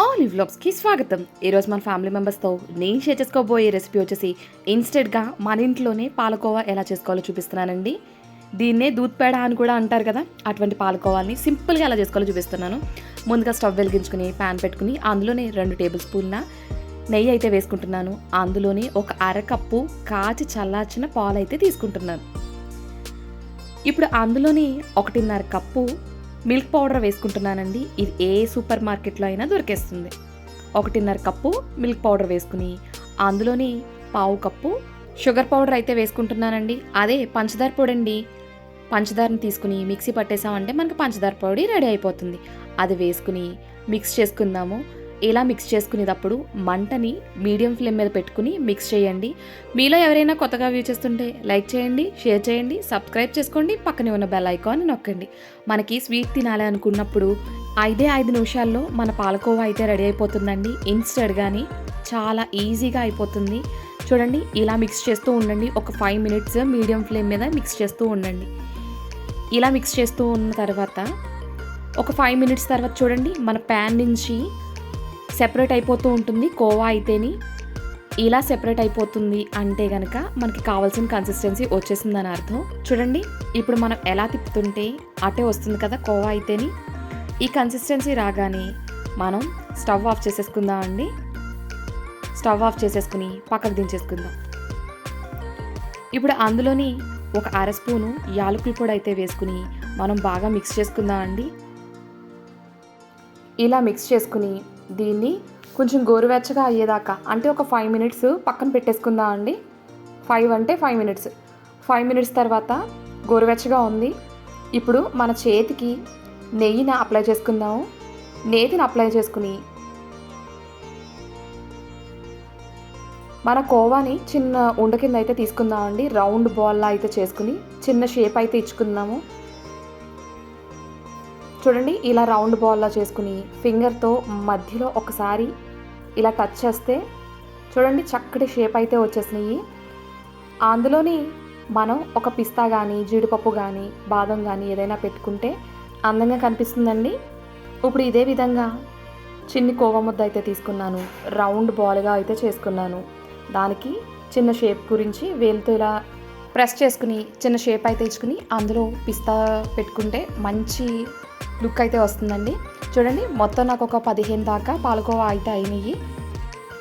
All వ్లాగ్స్కి స్వాగతం. ఈరోజు మన ఫ్యామిలీ మెంబర్స్తో నేను షేర్ చేసుకోబోయే రెసిపీ వచ్చేసి ఇన్స్టెంట్గా మన ఇంట్లోనే పాలకోవా ఎలా చేసుకోవాలో చూపిస్తున్నానండి. దీన్నే దూద్ పేడ అని కూడా అంటారు కదా, అటువంటి పాలకోవాల్ని సింపుల్గా ఎలా చేసుకోవాలో చూపిస్తున్నాను. ముందుగా స్టవ్ వెలిగించుకుని ప్యాన్ పెట్టుకుని అందులోనే 2 టేబుల్ స్పూన్ల నెయ్యి అయితే వేసుకుంటున్నాను. అందులోనే ఒక అరకప్పు కాచి చల్లార్చిన పాలు అయితే తీసుకుంటున్నాను. ఇప్పుడు అందులోని 1.5 కప్పు మిల్క్ పౌడర్ వేసుకుంటున్నానండి. ఇది ఏ సూపర్ మార్కెట్లో అయినా దొరికేస్తుంది. 1.5 కప్పు మిల్క్ పౌడర్ వేసుకుని అందులోని 1/2 కప్పు షుగర్ పౌడర్ అయితే వేసుకుంటున్నానండి. అదే పంచదార పొడి అండి. పంచదారని తీసుకుని మిక్సీ పట్టేసామంటే మనకి పంచదార పొడి రెడీ అయిపోతుంది. అది వేసుకుని మిక్స్ చేసుకుందాము. ఇలా మిక్స్ చేసుకునేటప్పుడు మంటని మీడియం ఫ్లేమ్ మీద పెట్టుకుని మిక్స్ చేయండి. మీలో ఎవరైనా కొత్తగా వ్యూ చేస్తుంటే లైక్ చేయండి, షేర్ చేయండి, సబ్స్క్రైబ్ చేసుకోండి, పక్కనే ఉన్న బెల్ ఐకాన్ నొక్కండి. మనకి స్వీట్ తినాలి అనుకున్నప్పుడు 5 నిమిషాల్లో మన పాలకోవా అయితే రెడీ అయిపోతుందండి. ఇన్స్టెంట్గాని చాలా ఈజీగా అయిపోతుంది. చూడండి, ఇలా మిక్స్ చేస్తూ ఉండండి. ఒక 5 మినిట్స్ మీడియం ఫ్లేమ్ మీద మిక్స్ చేస్తూ ఉండండి. ఇలా మిక్స్ చేస్తూ ఉన్న తర్వాత ఒక 5 మినిట్స్ తర్వాత చూడండి, మన ప్యాన్ నుంచి సెపరేట్ అయిపోతూ ఉంటుంది కోవా అయితేని. ఇలా సెపరేట్ అయిపోతుంది అంటే కనుక మనకి కావాల్సిన కన్సిస్టెన్సీ వచ్చేసిందని అర్థం. చూడండి, ఇప్పుడు మనం ఎలా తిప్పుతుంటే అటే వస్తుంది కదా కోవా అయితేని. ఈ కన్సిస్టెన్సీ రాగానే మనం స్టవ్ ఆఫ్ చేసేసుకుందాం అండి. స్టవ్ ఆఫ్ చేసేసుకుని పక్కకు దించేసుకుందాం. ఇప్పుడు అందులోని ఒక 1/2 స్పూను యాలకుల పొడి అయితే వేసుకుని మనం బాగా మిక్స్ చేసుకుందాం అండి. ఇలా మిక్స్ చేసుకుని దీన్ని కొంచెం గోరువెచ్చగా అయ్యేదాకా అంటే ఒక 5 మినిట్స్ పక్కన పెట్టేసుకుందాం అండి. 5 అంటే 5 మినిట్స్. 5 మినిట్స్ తర్వాత గోరువెచ్చగా ఉంది. ఇప్పుడు మన చేతికి నెయ్యిని అప్లై చేసుకుందాము. నేతిని అప్లై చేసుకుని మన కోవాని చిన్న ఉండ కింద అయితే తీసుకుందాం అండి. రౌండ్ బాల్లా అయితే చేసుకుని చిన్న షేప్ అయితే ఇచ్చుకుందాము. చూడండి, ఇలా రౌండ్ బాల్లా చేసుకుని ఫింగర్తో మధ్యలో ఒకసారి ఇలా టచ్ చేస్తే చూడండి చక్కటి షేప్ అయితే వచ్చేసినాయి. అందులోని మనం ఒక పిస్తా కానీ జీడిపప్పు కానీ బాదం కానీ ఏదైనా పెట్టుకుంటే అందంగా కనిపిస్తుందండి. ఇప్పుడు ఇదే విధంగా చిన్ని కోవా ముద్ద అయితే తీసుకున్నాను. రౌండ్ బాల్గా అయితే చేసుకున్నాను. దానికి చిన్న షేప్ గురించి వేలుతో ఇలా ప్రెస్ చేసుకుని చిన్న షేప్ అయితే ఇచ్చుకుని అందులో పిస్తా పెట్టుకుంటే మంచి లుక్ అయితే వస్తుందండి. చూడండి, మొత్తం నాకు ఒక 15 దాకా పాలకోవా అయితే అయినాయి.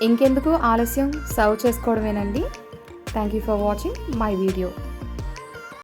ఇంకెందుకు ఆలస్యం, సర్వ్ చేసుకోవడమేనండి. Thank you for watching my video.